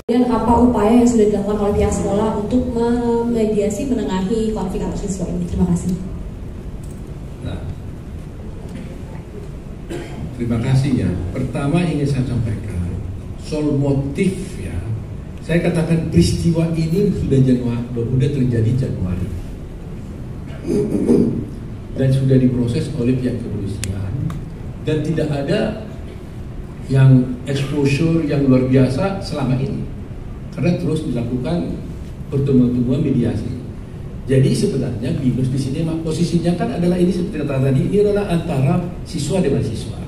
Dan apa upaya yang sudah dilakukan oleh pihak sekolah untuk memediasi menengahi konflik antar siswa ini? Terima kasih. Nah, terima kasih ya. Pertama ingin saya sampaikan soal motif ya. Saya katakan peristiwa ini sudah terjadi Januari dan sudah diproses oleh pihak kepolisian dan tidak ada yang exposure yang luar biasa selama ini karena terus dilakukan pertemuan-pertemuan mediasi. Jadi sebenarnya BINUS di sini posisinya kan adalah ini seperti kata tadi, ini adalah antara siswa dengan siswa.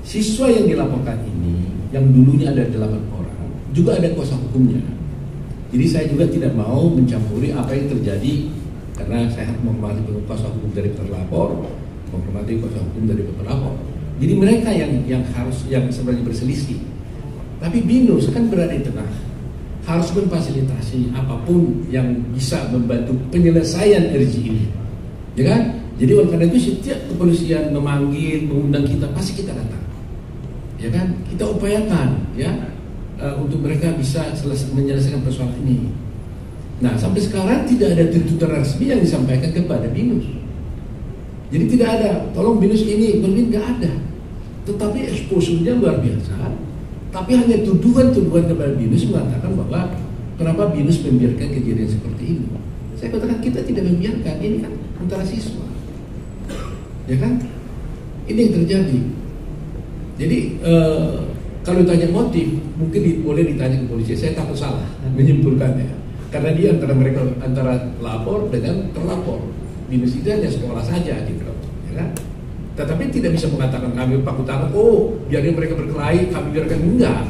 Siswa yang dilaporkan ini yang dulunya ada 8 orang juga ada kuasa hukumnya. Jadi saya juga tidak mau mencampuri apa yang terjadi karena saya menghormati kuasa hukum dari terlapor, menghormati kuasa hukum dari pelapor. Jadi mereka yang sebenarnya berselisih. Tapi BINUS kan berada di tengah, harus memfasilitasi apapun yang bisa membantu penyelesaian RJ ini, ya kan? Jadi oleh karena itu setiap kepolisian memanggil, mengundang kita, pasti kita datang, ya kan? Kita upayakan, ya, untuk mereka bisa menyelesaikan persoalan ini. Nah, sampai sekarang tidak ada tuntutan resmi yang disampaikan kepada BINUS. Jadi tidak ada, tolong BINUS ini, nggak ada. Tetapi exposure-nya luar biasa. Tapi hanya tuduhan-tuduhan kepada BINUS mengatakan bahwa kenapa BINUS membiarkan kejadian seperti ini. Saya katakan kita tidak membiarkan, ini kan antara siswa, ya kan? Ini yang terjadi. Jadi kalau ditanya motif, mungkin boleh ditanya ke polisi. Saya takut salah menyimpulkannya, karena dia antara lapor dengan terlapor. BINUS itu hanya sekolah saja gitu, ya kan? Tetapi tidak bisa mengatakan kami paku tangan, oh biarin mereka berkelahi, kami biarkan. Enggak,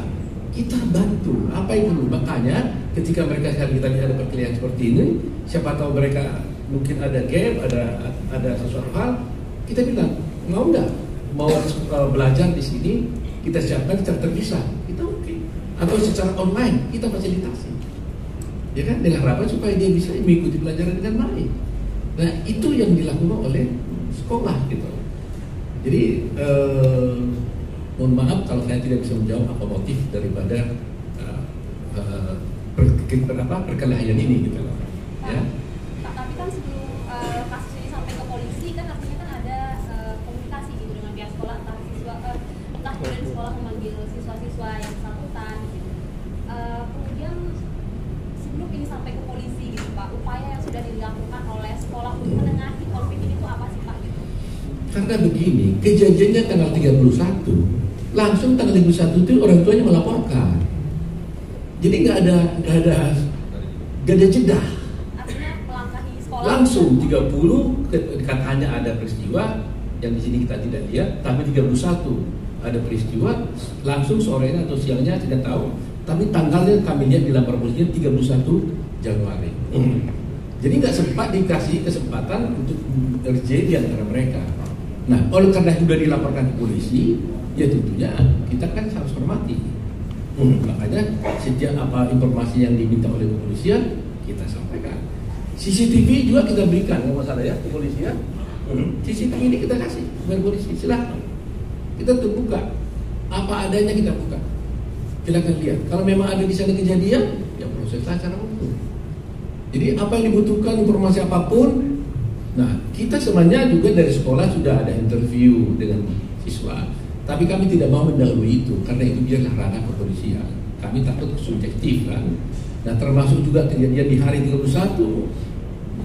kita bantu apa yang perlu. Makanya ketika mereka kita lihat ada perkelahian seperti ini, siapa tahu mereka mungkin ada gap, ada sesuatu hal, kita bilang mau nggak mau belajar di sini, kita siapkan secara terpisah, kita oke. Atau secara online kita fasilitasi, ya kan, dengan harapan supaya dia bisa mengikuti pelajaran dengan baik. Nah itu yang dilakukan oleh sekolah gitu. Jadi mohon maaf kalau saya tidak bisa menjawab apa motif daripada perkelahian ini gitu loh. Ya. Pak, tapi kan sebelum kasus ini sampai ke polisi kan artinya kan ada komunikasi gitu dengan pihak sekolah, entah kemudian sekolah memanggil siswa-siswa yang bersangkutan gitu. Kemudian sebelum ini sampai ke polisi gitu Pak, upaya yang sudah dilakukan oleh sekolah untuk menengahi konflik ini itu apa sih Pak gitu? Karena begini, kejadiannya tanggal 31, langsung tanggal 31 itu orang tuanya melaporkan. Jadi nggak ada jeda. Artinya melangkahi sekolah. Langsung 30 katanya ada peristiwa yang di sini kita tidak lihat, tapi 31 ada peristiwa, langsung sorenya atau siangnya tidak tahu. Tapi tanggalnya kami lihat di lapor polisinya 31 Januari. Jadi nggak sempat dikasih kesempatan untuk RJ di antara mereka. Nah, oleh karena sudah dilaporkan ke polisi, ya tentunya kita kan harus hormati. Makanya setiap apa informasi yang diminta oleh kepolisian kita sampaikan. CCTV juga kita berikan, nggak masalah ya kepolisian. CCTV ini kita kasih kepada polisi, silahkan. Kita terbuka, apa adanya kita buka. Silahkan lihat. Kalau memang ada di sana kejadian, ya proseslah secara hukum. Jadi apa yang dibutuhkan informasi apapun. Nah, kita sebenarnya juga dari sekolah sudah ada interview dengan siswa, tapi kami tidak mau mendahului itu karena itu biarlah ranah kepolisian. Kami takut subjektif kan. Nah, termasuk juga kejadian di hari 31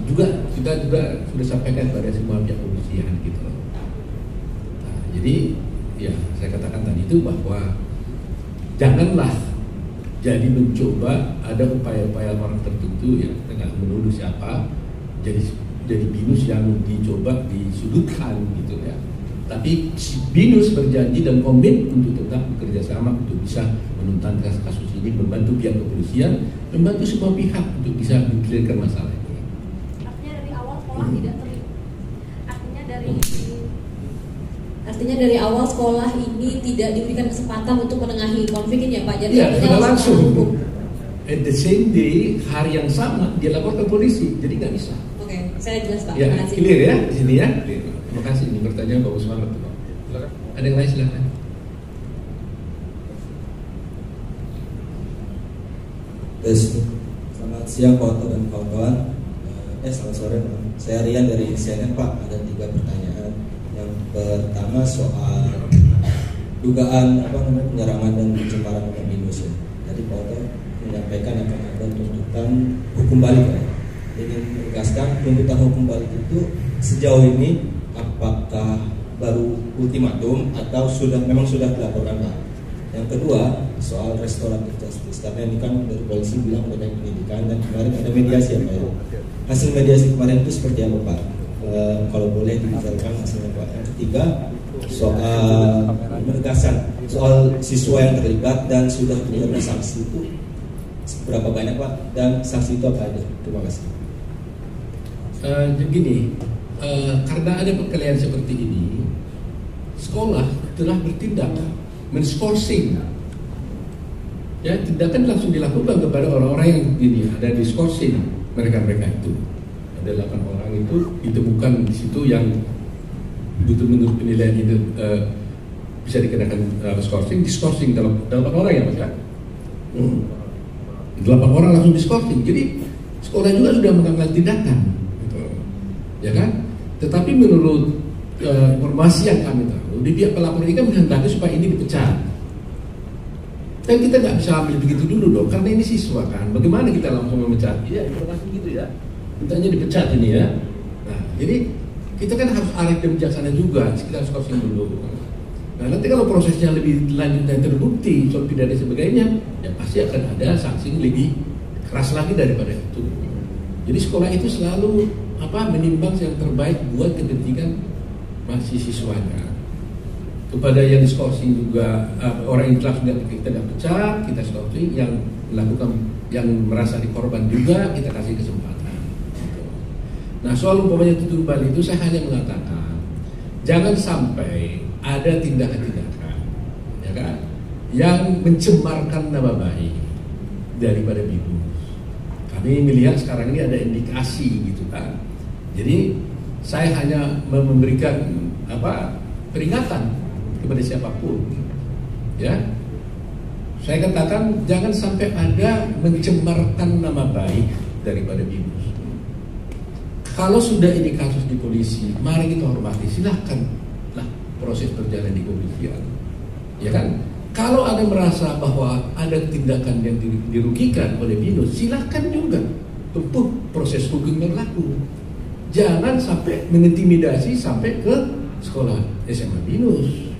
juga kita juga sudah sampaikan pada semua pihak kepolisian gitu. Nah, jadi ya saya katakan tadi itu bahwa janganlah jadi mencoba ada upaya-upaya orang tertentu ya dengan menuduh siapa jadi BINUS yang dicoba disudutkan gitu ya. Tapi BINUS berjanji dan komit untuk tetap bekerja sama untuk bisa menuntaskan kasus ini, membantu pihak kepolisian, membantu semua pihak untuk bisa menggulirkan masalah ini. Artinya dari awal sekolah tidak terlibat. Artinya dari awal sekolah ini tidak diberikan kesempatan untuk menengahi konflik ini ya Pak. Jadi ya, sudah langsung. At the same day, hari yang sama dia laporkan polisi, jadi nggak bisa. Oke, saya jelas Pak. Ya, Terima kasih. clear ya di sini ya. Terima kasih, ini pertanyaan bagus banget. Ada yang lain silakan. Selamat siang Pak Oto dan kawan-kawan. Selamat sore. Saya Rian dari CNN Pak. Ada 3 pertanyaan. Yang pertama soal dugaan penyerangan dan pencemaran nama BINUS ya. Tadi Pak Oto menyampaikan akan ada tuntutan hukum balik ya. Ingin menegaskan tuntutan hukum balik itu sejauh ini apakah baru ultimatum atau memang sudah dilaporkan Pak? Yang kedua soal restoratif justice, karena ini kan dari polisi bilang mengenai pendidikan dan kemarin ada mediasi ya Pak ya. Hasil mediasi kemarin itu seperti apa Pak? Kalau boleh dibicarakan hasilnya Pak. Yang ketiga soal penegasan soal siswa yang terlibat dan sudah diberikan sanksi itu berapa banyak Pak, dan sanksi itu apa aja? Terima kasih. Begini, karena ada perkelahian seperti ini, sekolah telah bertindak men-scourcing. Ya, tindakan langsung dilakukan kepada orang-orang yang ada di scourcing mereka itu. Ada 8 orang itu ditemukan di situ yang betul-betul penilaian itu bisa dikenakan scourcing, di-scourcing dalam 8 orang ya Mas kan? 8 orang langsung di-scourcing. Jadi sekolah juga sudah mengambil tindakan, gitu. Ya kan? Tetapi menurut informasi yang kami tahu, di pihak pelapor ini kan menghendaki supaya ini dipecat. Dan kita nggak bisa ambil begitu dulu dong, karena ini siswa kan. Bagaimana kita langsung memecat? Iya, informasi gitu ya. Mintanya dipecat ini ya. Nah, jadi kita kan harus arif dan bijaksana juga. Kita harus scourcing dulu. Nah, nanti kalau prosesnya lebih lanjut dan terbukti soal pidana dan sebagainya, ya pasti akan ada sanksi lebih keras lagi daripada itu. Jadi sekolah itu selalu menimbang yang terbaik buat kepentingan mahasiswanya. Kepada yang di-scourcing juga orang yang telah sudah kita pecat, kita scourcing, yang melakukan yang merasa dikorban juga kita kasih kesempatan. Nah, soal umpamanya tutup balik itu saya hanya mengatakan jangan sampai ada tindakan-tindakan ya kan yang mencemarkan nama baik daripada BINUS. Kami melihat sekarang ini ada indikasi gitu kan. Jadi saya hanya memberikan peringatan kepada siapapun, ya. Saya katakan jangan sampai ada mencemarkan nama baik daripada BINUS. Kalau sudah ini kasus di polisi, mari kita hormati, silahkan lah proses berjalan di kepolisian, ya kan. Kalau ada merasa bahwa ada tindakan yang dirugikan oleh BINUS, silahkan juga tempuh proses hukum yang berlaku. Jangan sampai mengintimidasi sampai ke sekolah SMA BINUS.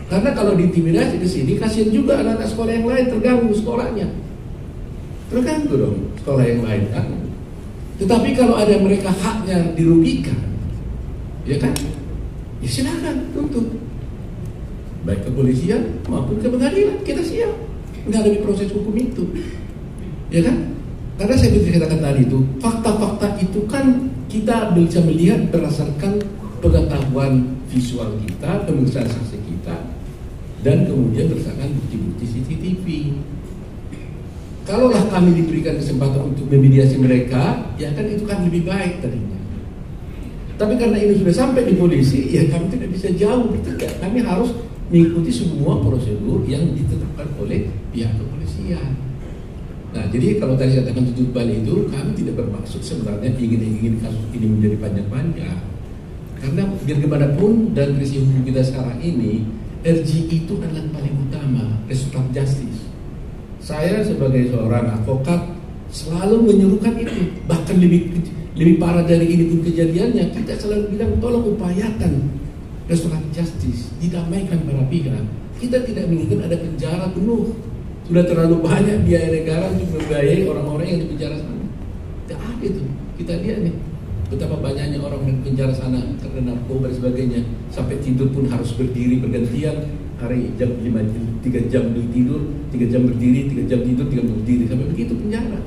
Karena kalau diintimidasi ke sini, kasihan juga anak-anak sekolah yang lain terganggu sekolahnya. Terganggu dong sekolah yang lain kan. Tetapi kalau ada mereka haknya dirugikan, ya kan? Ya silakan tuntut. Baik kepolisian maupun ke pengadilan, kita siap menghadapi proses hukum itu. Ya kan? Karena saya katakan tadi itu, fakta-fakta itu kan kita bisa melihat berdasarkan pengetahuan visual kita, pemeriksaan saksi kita, dan kemudian berdasarkan bukti-bukti CCTV. Kalaulah kami diberikan kesempatan untuk memediasi mereka, ya kan itu kan lebih baik tadinya. Tapi karena ini sudah sampai di polisi, ya kami tidak bisa jauh bertindak. Kami harus mengikuti semua prosedur yang ditetapkan oleh pihak kepolisian. Nah, jadi kalau tadi saya katakan tutup balik itu, kami tidak bermaksud sebenarnya ingin kasus ini menjadi panjang-panjang. Karena biar bagaimanapun dan krisis hukum kita sekarang ini, RJI itu adalah paling utama, restoratif justice. Saya sebagai seorang advokat selalu menyuruhkan itu. Bahkan lebih parah dari ini pun kejadiannya, kita selalu bilang tolong upayakan restoratif justice, didamaikan para pihak. Kita tidak menginginkan ada penjara penuh. Sudah terlalu banyak biaya negara untuk membiayai orang-orang yang di penjara sana. Tidak ada itu. Kita lihat nih betapa banyaknya orang yang di penjara sana karena narkoba dan sebagainya. Sampai tidur pun harus berdiri bergantian. Hari jam 5, 3 jam tidur, 3 jam berdiri, 3 jam tidur, 3 jam berdiri. Sampai begitu penjara.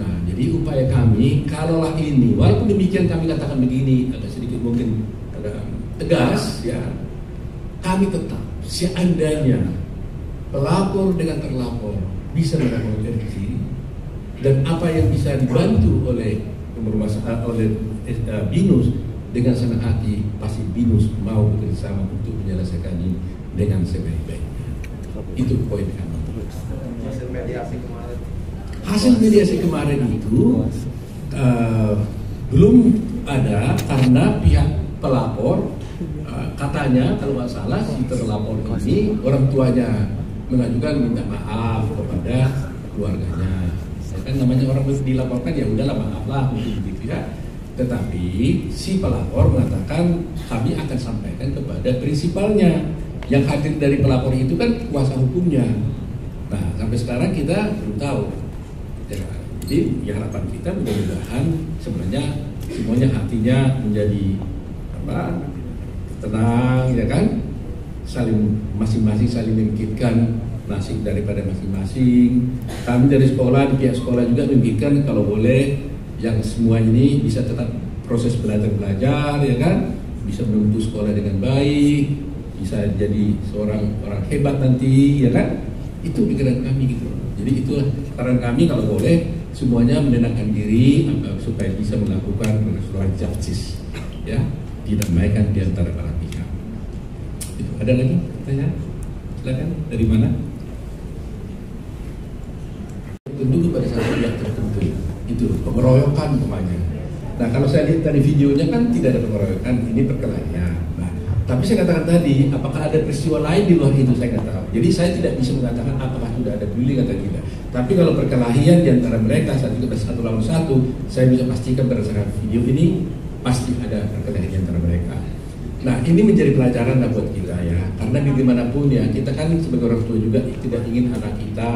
Nah, jadi upaya kami, kalaulah ini, walaupun demikian kami katakan begini, agak sedikit mungkin agak tegas, ya, kami tetap seandainya pelapor dengan terlapor bisa melakukan RJI dan apa yang bisa dibantu oleh BINUS dengan senang hati, pasti BINUS mau bekerjasama untuk menyelesaikan ini dengan sebaik-baiknya. Itu poin kami. Hasil mediasi kemarin Hasil mediasi kemarin itu belum ada karena pihak pelapor katanya kalau nggak salah si terlapor ini orang tuanya mengajukan minta maaf kepada keluarganya. Ya kan namanya orang dilaporkan ya udahlah maaf lah mungkin gitu ya. Tetapi si pelapor mengatakan kami akan sampaikan kepada prinsipalnya. Yang hadir dari pelapor itu kan kuasa hukumnya. Nah sampai sekarang kita belum tahu. Ya, jadi ya harapan kita mudah-mudahan sebenarnya semuanya hatinya menjadi tenang ya kan, saling masing-masing saling memikirkan nasib daripada masing-masing. Kami dari sekolah, di pihak sekolah juga memikirkan kalau boleh yang semua ini bisa tetap proses belajar ya kan, bisa menuntut sekolah dengan baik, bisa jadi seorang orang hebat nanti ya kan. Itu pikiran kami gitu. Jadi itulah saran kami kalau boleh semuanya menenangkan diri supaya bisa melakukan restoratif justice ya, didamaikan di antara para pihak. Itu ada lagi pertanyaan? Silakan, dari mana? Tentu kepada satu pihak tertentu itu pengeroyokan umpamanya. Nah kalau saya lihat dari videonya kan tidak ada pengeroyokan, ini perkelahian. Nah, tapi saya katakan tadi, apakah ada peristiwa lain di luar itu saya nggak tahu. Jadi saya tidak bisa mengatakan apakah sudah ada bullying atau tidak. Tapi kalau perkelahian di antara mereka satu lawan satu, saya bisa pastikan berdasarkan video ini pasti ada perkelahian di antara mereka. Nah ini menjadi pelajaran lah buat kita ya, karena bagaimanapun ya kita kan sebagai orang tua juga tidak ingin anak kita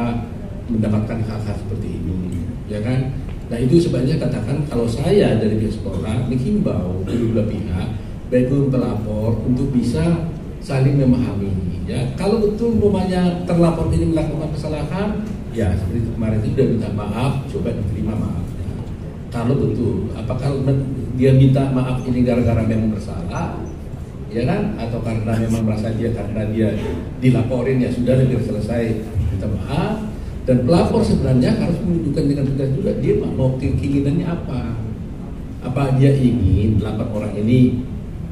mendapatkan hal-hal seperti ini, ya kan? Nah itu sebabnya katakan kalau saya dari pihak sekolah menghimbau kedua pihak, baik itu pelapor untuk bisa saling memahami. Ya, kalau betul umpamanya terlapor ini melakukan kesalahan, ya seperti kemarin itu sudah minta maaf, coba diterima maafnya. Kalau betul, apakah dia minta maaf ini gara-gara memang bersalah, ya kan? Atau karena memang merasa karena dia dilaporin ya sudah lebih selesai minta maaf. Dan pelapor sebenarnya harus menunjukkan dengan tegas juga dia mau keinginannya apa. Apa dia ingin 8 orang ini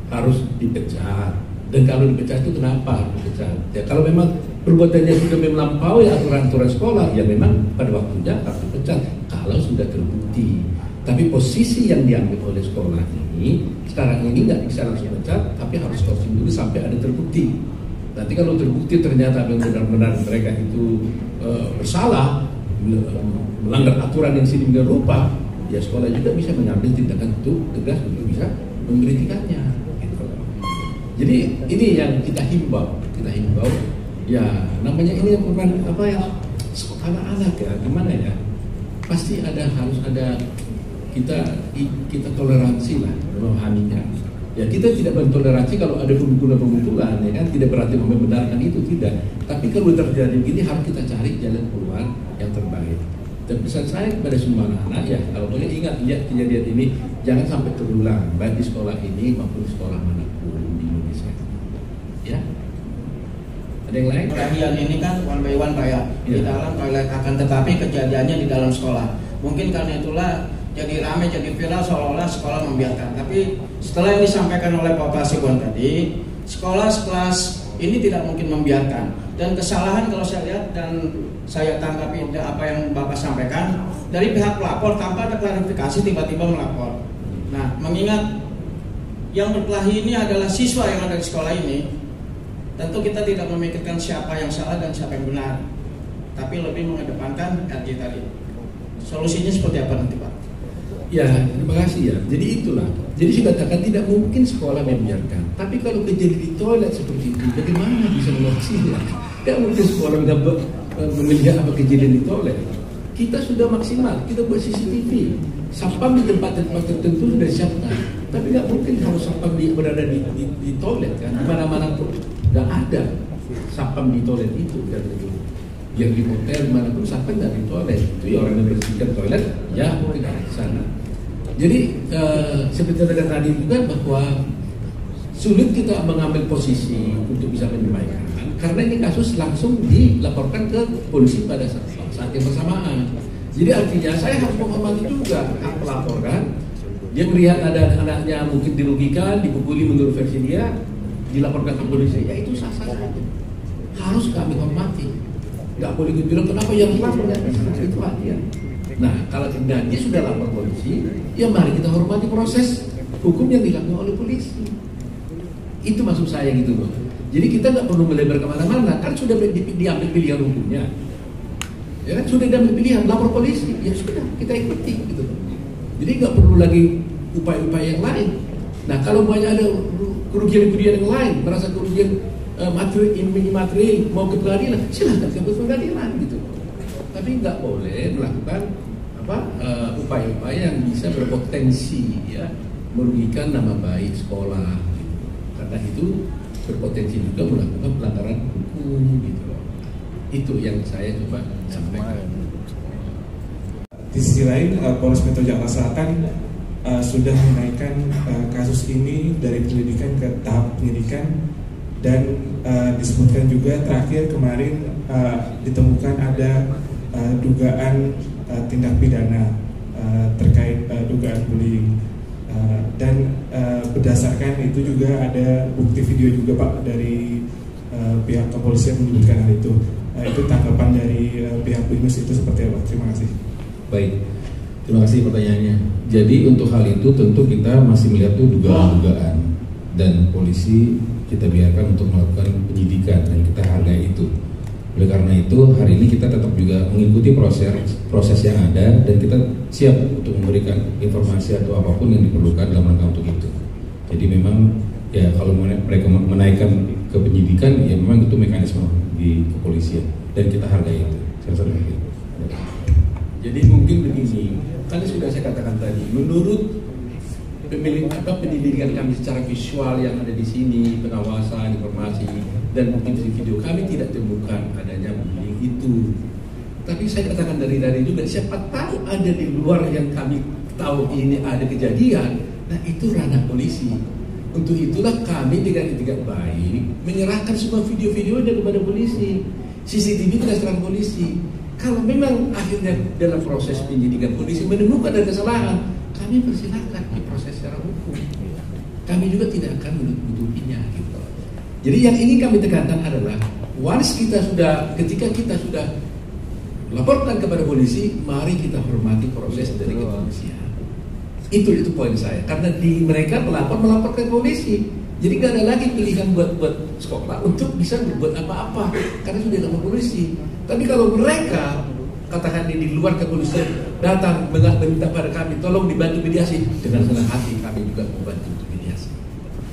harus dipecat, dan kalau dipecat itu kenapa dipecat? Ya kalau memang perbuatannya sudah melampaui aturan-aturan sekolah, ya memang pada waktunya harus dipecat kalau sudah terbukti. Tapi posisi yang diambil oleh sekolah ini sekarang ini nggak bisa langsung pecat, tapi harus crossing dulu sampai ada terbukti. Nanti kalau terbukti ternyata benar-benar mereka itu bersalah, melanggar aturan yang sedemikian rupa, ya sekolah juga bisa mengambil tindakan itu tegas untuk bisa memberhentikannya. Gitu. Jadi ini yang kita himbau, ya namanya ini bukan apa ya, anak-anak ya, gimana ya, pasti harus ada kita toleransi lah memahaminya. Ya kita tidak mentoleransi kalau ada pemukulan, ya kan, tidak berarti membenarkan itu, tidak. Tapi kalau terjadi begini harus kita cari jalan keluar yang terbaik. Dan pesan saya kepada semua anak-anak ya, kalau boleh ingat lihat kejadian ini jangan sampai terulang baik di sekolah ini maupun di sekolah manapun di Indonesia. Ya. Ada yang lain? Perhatian ini kan one by one Pak ya, di dalam toilet, akan tetapi kejadiannya di dalam sekolah. Mungkin karena itulah jadi ramai, jadi viral seolah-olah sekolah membiarkan. Tapi setelah yang disampaikan oleh Pak Pasibon tadi, sekolah sekelas ini tidak mungkin membiarkan. Dan kesalahan kalau saya lihat dan saya tanggapi apa yang Bapak sampaikan, dari pihak pelapor tanpa ada klarifikasi tiba-tiba melapor. Nah, mengingat yang berkelahi ini adalah siswa yang ada di sekolah ini, tentu kita tidak memikirkan siapa yang salah dan siapa yang benar, tapi lebih mengedepankan RJ tadi. Solusinya seperti apa nanti Pak? Ya, terima kasih ya. Jadi itulah. Jadi saya katakan tidak mungkin sekolah membiarkan. Tapi kalau kejadian di toilet seperti itu, bagaimana bisa mengawasinya? Tidak mungkin sekolah melihat apa kejadian di toilet. Kita sudah maksimal, kita buat CCTV. Sapam di tempat-tempat tertentu sudah disiapkan. Tapi tidak mungkin kalau sapam berada di toilet kan, di mana-mana pun tidak ada sapam di toilet itu kan itu. Yang di hotel manapun sapam tidak di toilet. Itu ya orang yang bersihkan toilet, ya mungkin ada di sana. Jadi seperti yang tadi juga bahwa sulit kita mengambil posisi untuk bisa menyelesaikan karena ini kasus langsung dilaporkan ke polisi pada saat yang bersamaan. Jadi artinya saya harus menghormati juga hak pelapor kan. Dia melihat ada anaknya mungkin dirugikan, dipukuli menurut versi dia, dilaporkan ke polisi, ya itu sah-sah saja. Harus kami hormati. Nggak boleh bilang kenapa yang melapor, itu hak dia. Nah, kalau tidak dia sudah lapor polisi, ya mari kita hormati proses hukum yang dilakukan oleh polisi. Itu maksud saya gitu loh. Jadi kita nggak perlu melebar kemana-mana, kan sudah diambil pilihan hukumnya. Ya kan sudah diambil pilihan, lapor polisi, ya sudah kita ikuti gitu loh. Jadi nggak perlu lagi upaya-upaya yang lain. Nah, kalau banyak ada kerugian-kerugian yang lain, merasa kerugian materi mau ke pengadilan, silahkan ke pengadilan gitu. Tapi nggak boleh melakukan upaya-upaya yang bisa berpotensi ya merugikan nama baik sekolah. Karena itu berpotensi juga melakukan pelanggaran hukum gitu loh. Itu yang saya coba sampaikan. Di sisi lain, Polres Metro Jakarta Selatan sudah menaikkan kasus ini dari penyelidikan ke tahap penyidikan, dan disebutkan juga terakhir kemarin ditemukan ada dugaan tindak pidana terkait dugaan bullying, dan berdasarkan itu juga ada bukti video juga Pak dari pihak kepolisian menyebutkan hal itu. Itu tanggapan dari pihak BINUS itu seperti apa? Terima kasih. Baik, terima kasih pertanyaannya. Jadi untuk hal itu tentu kita masih melihat itu dugaan-dugaan, dan polisi kita biarkan untuk melakukan penyidikan dan kita hargai itu. Oleh karena itu hari ini kita tetap juga mengikuti proses yang ada, dan kita siap untuk memberikan informasi atau apapun yang diperlukan dalam rangka untuk itu. Jadi memang ya kalau mereka menaikkan ke penyidikan, ya memang itu mekanisme di kepolisian dan kita hargai itu. Saya rasa begitu. Jadi mungkin begini, kan sudah saya katakan tadi, menurut pendidikan kami secara visual yang ada di sini, pengawasan, informasi, dan mungkin video, kami tidak temukan adanya bullying itu. Tapi saya katakan dari juga, siapa tahu ada di luar yang kami tahu ini ada kejadian, nah itu ranah polisi. Untuk itulah kami dengan etikat baik menyerahkan semua video-videonya kepada polisi. CCTV kita serahkan polisi. Kalau memang akhirnya dalam proses penyidikan polisi menemukan ada kesalahan, kami persilahkan diproses secara hukum. Kami juga tidak akan menutupinya gitu. Jadi yang ingin kami tekankan adalah ketika kita sudah laporkan kepada polisi, mari kita hormati proses dari kepolisian. Itu poin saya. Karena mereka melapor ke polisi. Jadi nggak ada lagi pilihan buat sekolah untuk bisa berbuat apa-apa karena sudah lapor polisi. Tapi kalau mereka katakan di luar kepolisian datang meminta pada kami tolong dibantu mediasi, dengan senang hati kami juga membantu untuk mediasi.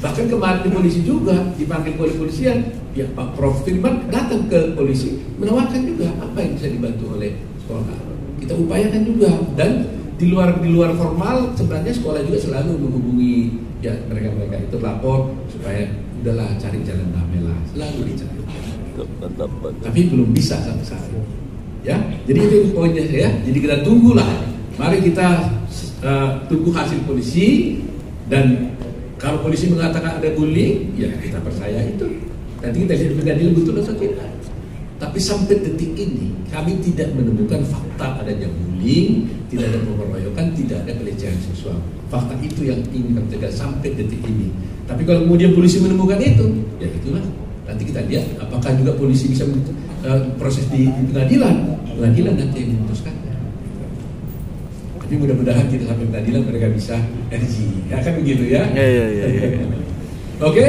Bahkan kemarin di polisi juga dipanggil oleh polisian, ya Pak Prof Firman datang ke polisi menawarkan juga apa yang bisa dibantu oleh sekolah. Kita upayakan juga, dan di luar formal sebenarnya sekolah juga selalu menghubungi ya mereka itu lapor supaya udahlah cari jalan damai lah, selalu dicari. Tapi belum bisa sampai saat ini. Ya, jadi itu poinnya ya. Jadi kita tunggulah. Mari kita tunggu hasil polisi, dan kalau polisi mengatakan ada bullying, ya kita percaya itu. Nanti kita lihat pengadilan betul atau tidak. Tapi sampai detik ini kami tidak menemukan fakta adanya bullying, tidak ada pengeroyokan, tidak ada pelecehan seksual. Fakta itu yang ingin kami tegas sampai detik ini. Tapi kalau kemudian polisi menemukan itu, ya itulah. Nanti kita lihat apakah juga polisi bisa proses di pengadilan. Pengadilan nanti yang memutuskan. Tapi mudah-mudahan kita sampai pengadilan mereka bisa RG. Ya kan begitu ya? Iya. Oke.